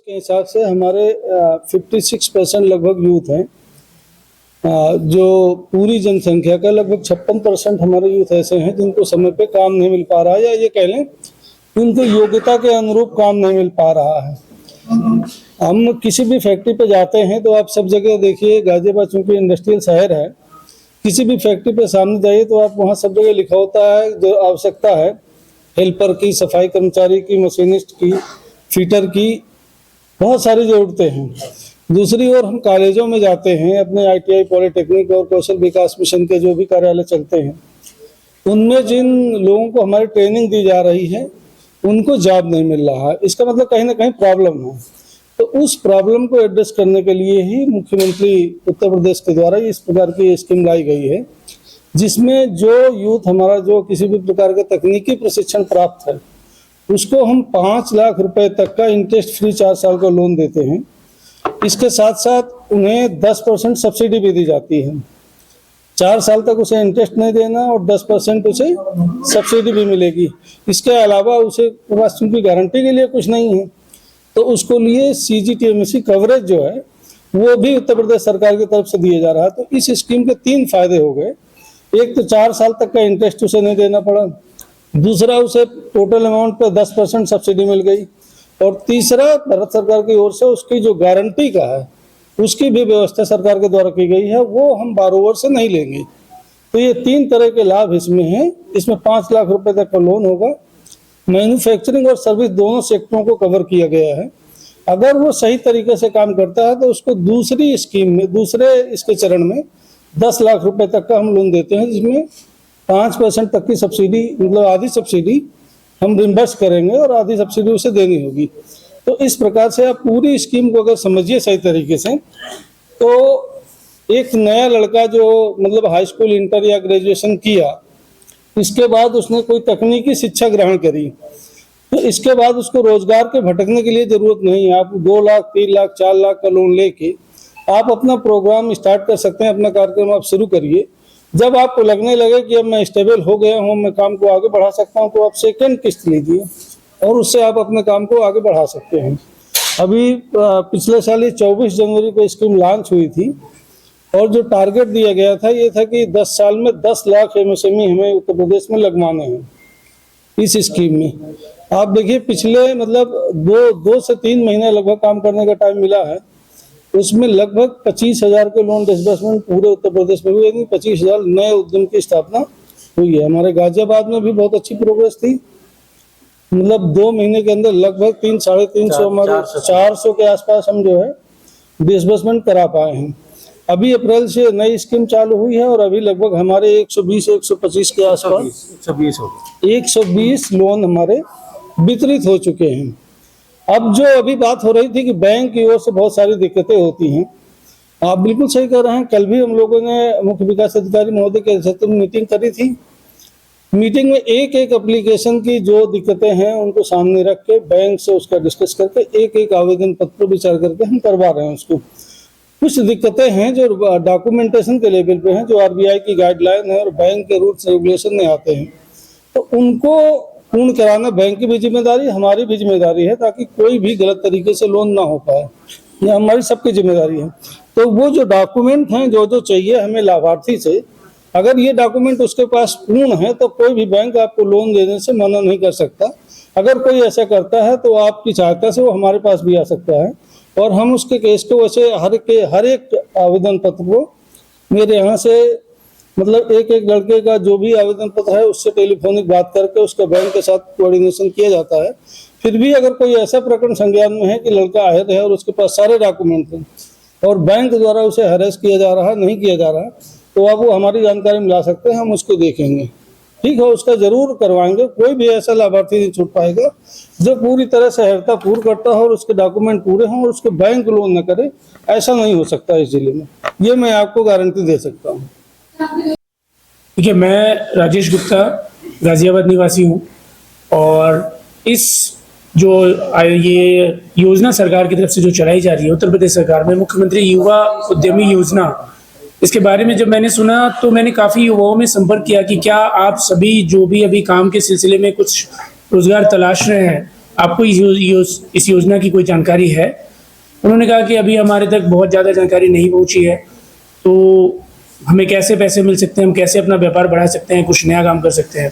के हिसाब से हमारे 56% लगभग यूथ हैं, जो पूरी जनसंख्या का लगभग 56% हमारे यूथ ऐसे हैं जिनको समय पे काम नहीं मिल पा रहा है, या ये कह लें कि उनको योग्यता के अनुरूप काम नहीं मिल पा रहा है। हम किसी भी फैक्ट्री पे जाते हैं तो आप सब जगह देखिए, गाजियाबाद चूंकि इंडस्ट्रियल शहर है, किसी भी फैक्ट्री पे सामने जाइए तो आप वहाँ सब जगह लिखा होता है जो आवश्यकता है हेल्पर की, सफाई कर्मचारी की, मशीनिस्ट की, फीटर की, बहुत सारी ज़रूरतें हैं। दूसरी ओर हम कॉलेजों में जाते हैं, अपने ITI, पॉलिटेक्निक और कौशल विकास मिशन के जो भी कार्यालय चलते हैं, उनमें जिन लोगों को हमारी ट्रेनिंग दी जा रही है उनको जॉब नहीं मिल रहा है। इसका मतलब कहीं ना कहीं प्रॉब्लम है। तो उस प्रॉब्लम को एड्रेस करने के लिए ही मुख्यमंत्री उत्तर प्रदेश के द्वारा इस प्रकार की स्कीम लाई गई है, जिसमें जो यूथ हमारा जो किसी भी प्रकार का तकनीकी प्रशिक्षण प्राप्त है उसको हम 5 लाख रुपए तक का इंटरेस्ट फ्री 4 साल का लोन देते हैं। इसके साथ साथ उन्हें 10% सब्सिडी भी दी जाती है। 4 साल तक उसे इंटरेस्ट नहीं देना और 10% उसे सब्सिडी भी मिलेगी। इसके अलावा उसे पास चूंकि गारंटी के लिए कुछ नहीं है तो उसको लिए CGTMSE कवरेज जो है वो भी उत्तर प्रदेश सरकार की तरफ से दिया जा रहा है। तो इस स्कीम के 3 फायदे हो गए। एक तो 4 साल तक का इंटरेस्ट उसे नहीं देना पड़ा, दूसरा उसे टोटल अमाउंट पर 10% सब्सिडी मिल गई, और तीसरा भारत सरकार की ओर से उसकी जो गारंटी का है उसकी भी व्यवस्था सरकार के द्वारा की गई है, वो हम बारोवर से नहीं लेंगे। तो ये 3 तरह के लाभ इसमें हैं। इसमें 5 लाख रुपए तक का लोन होगा। मैन्युफैक्चरिंग और सर्विस दोनों सेक्टरों को कवर किया गया है। अगर वो सही तरीके से काम करता है तो उसको दूसरी स्कीम में, दूसरे इसके चरण में 10 लाख रुपए तक का हम लोन देते हैं, जिसमें 5% तक की सब्सिडी, मतलब आधी सब्सिडी हम रिम्बर्स करेंगे और आधी सब्सिडी उसे देनी होगी। तो इस प्रकार से आप पूरी स्कीम को अगर समझिए सही तरीके से, तो एक नया लड़का जो मतलब हाई स्कूल, इंटर या ग्रेजुएशन किया, इसके बाद उसने कोई तकनीकी शिक्षा ग्रहण करी, तो इसके बाद उसको रोजगार के भटकने के लिए जरूरत नहीं है। आप 2 लाख, 3 लाख, 4 लाख का लोन लेके आप अपना प्रोग्राम स्टार्ट कर सकते हैं, अपना कार्यक्रम आप शुरू करिए। जब आपको लगने लगे कि अब मैं स्टेबल हो गया हूँ, मैं काम को आगे बढ़ा सकता हूँ, तो आप सेकंड किस्त लीजिए और उससे आप अपने काम को आगे बढ़ा सकते हैं। अभी पिछले साल 24 जनवरी को स्कीम लॉन्च हुई थी और जो टारगेट दिया गया था ये था कि 10 साल में 10 लाख MSME हमें उत्तर प्रदेश में लगवाने हैं इस स्कीम में। आप देखिए पिछले मतलब 2 से 3 महीने लगभग काम करने का टाइम मिला है, उसमें लगभग 25,000 के लोन डिस्बर्समेंट पूरे उत्तर प्रदेश में हुए। 25,000 नए उद्यम की स्थापना हुई है। हमारे गाजियाबाद में भी बहुत अच्छी प्रोग्रेस थी, मतलब 2 महीने के अंदर लगभग 300-350 हमारे 400 के आसपास हम जो है डिस्बर्समेंट करा पाए हैं। अभी अप्रैल से नई स्कीम चालू हुई है और अभी लगभग हमारे 120-125 के आसपास 120 लोन हमारे वितरित हो चुके हैं। अब जो अभी बात हो रही थी कि बैंक की ओर से बहुत सारी दिक्कतें होती हैं, आप बिल्कुल सही कह रहे हैं। कल भी हम लोगों ने मुख्य विकास अधिकारी महोदय के अध्यक्षता में मीटिंग करी थी। मीटिंग में एक एप्लीकेशन की जो दिक्कतें हैं उनको सामने रख के बैंक से उसका डिस्कस करके एक आवेदन पत्र पर विचार करके हम करवा रहे हैं उसको। कुछ दिक्कतें हैं जो डॉक्यूमेंटेशन के लेवल पे हैं, जो RBI की गाइडलाइन है और बैंक के रूल्स रेगुलेशन में आते हैं, तो उनको पूर्ण कराना बैंक की भी जिम्मेदारी, हमारी भी जिम्मेदारी है, ताकि कोई भी गलत तरीके से लोन ना हो पाए। ये हमारी सबकी जिम्मेदारी है। तो वो जो डॉक्यूमेंट हैं जो चाहिए हमें लाभार्थी से, अगर ये डॉक्यूमेंट उसके पास पूर्ण है तो कोई भी बैंक आपको लोन देने से मना नहीं कर सकता। अगर कोई ऐसा करता है तो आपकी सहायता से वो हमारे पास भी आ सकता है और हम उसके केस को वैसे हर एक आवेदन पत्र को मेरे यहाँ से, मतलब एक लड़के का जो भी आवेदन पत्र है उससे टेलीफोनिक बात करके उसका बैंक के साथ कोऑर्डिनेशन किया जाता है। फिर भी अगर कोई ऐसा प्रकरण संज्ञान में है कि लड़का आहत है और उसके पास सारे डॉक्यूमेंट हैं और बैंक द्वारा उसे हरेस किया जा रहा है, नहीं किया जा रहा, तो आप वो हमारी जानकारी में ला सकते हैं, हम उसको देखेंगे। ठीक है, उसका जरूर करवाएंगे। कोई भी ऐसा लाभार्थी नहीं छूट पाएगा जो पूरी तरह से अर्हता पूर्ण करता हो और उसके डॉक्यूमेंट पूरे हों और उसको बैंक लोन न करे, ऐसा नहीं हो सकता इस जिले में। ये मैं आपको गारंटी दे सकता हूँ। देखिए, मैं राजेश गुप्ता गाजियाबाद निवासी हूँ और इस जो ये योजना सरकार की तरफ से जो चलाई जा रही है उत्तर प्रदेश सरकार में, मुख्यमंत्री युवा उद्यमी योजना, इसके बारे में जब मैंने सुना तो मैंने काफ़ी युवाओं में संपर्क किया कि क्या आप सभी जो भी अभी काम के सिलसिले में कुछ रोजगार तलाश रहे हैं आपको इस योजना की कोई जानकारी है? उन्होंने कहा कि अभी हमारे तक बहुत ज़्यादा जानकारी नहीं पहुंची है, तो हमें कैसे पैसे मिल सकते हैं, हम कैसे अपना व्यापार बढ़ा सकते हैं, कुछ नया काम कर सकते हैं।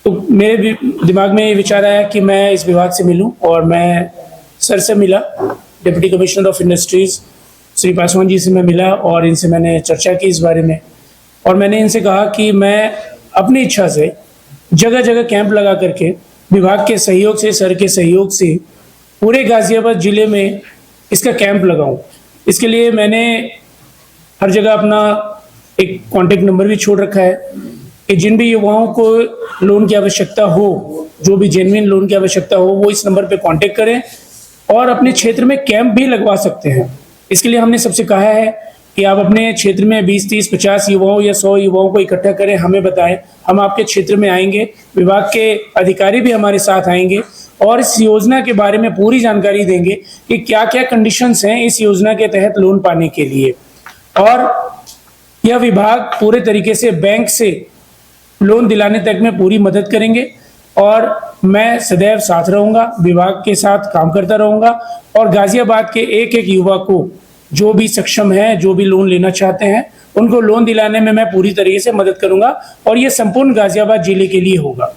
तो मेरे भी दिमाग में ये विचार आया कि मैं इस विभाग से मिलूं, और मैं सर से मिला, deputy commissioner of industries Shri Paswan ji से मैं मिला और इनसे मैंने चर्चा की इस बारे में। और मैंने इनसे कहा कि मैं अपनी इच्छा से जगह जगह कैंप लगा करके विभाग के सहयोग से, सर के सहयोग से पूरे गाज़ियाबाद ज़िले में इसका कैंप लगाऊं। इसके लिए मैंने हर जगह अपना एक कॉन्टेक्ट नंबर भी छोड़ रखा है कि जिन भी युवाओं को लोन की आवश्यकता हो, जो भी जेन्युइन लोन की आवश्यकता हो, वो इस नंबर पे कांटेक्ट करें और अपने क्षेत्र में कैंप भी लगवा सकते हैं। इसके लिए हमने सबसे कहा है कि आप अपने क्षेत्र में 20, 30, 50 युवाओं या 100 युवाओं को इकट्ठा करें, हमें बताएं, हम आपके क्षेत्र में आएंगे, विभाग के अधिकारी भी हमारे साथ आएंगे और इस योजना के बारे में पूरी जानकारी देंगे कि क्या क्या कंडीशंस हैं इस योजना के तहत लोन पाने के लिए। और यह विभाग पूरे तरीके से बैंक से लोन दिलाने तक में पूरी मदद करेंगे और मैं सदैव साथ रहूंगा, विभाग के साथ काम करता रहूंगा और गाजियाबाद के एक एक युवा को जो भी सक्षम है, जो भी लोन लेना चाहते हैं, उनको लोन दिलाने में मैं पूरी तरीके से मदद करूंगा और ये संपूर्ण गाजियाबाद जिले के लिए होगा।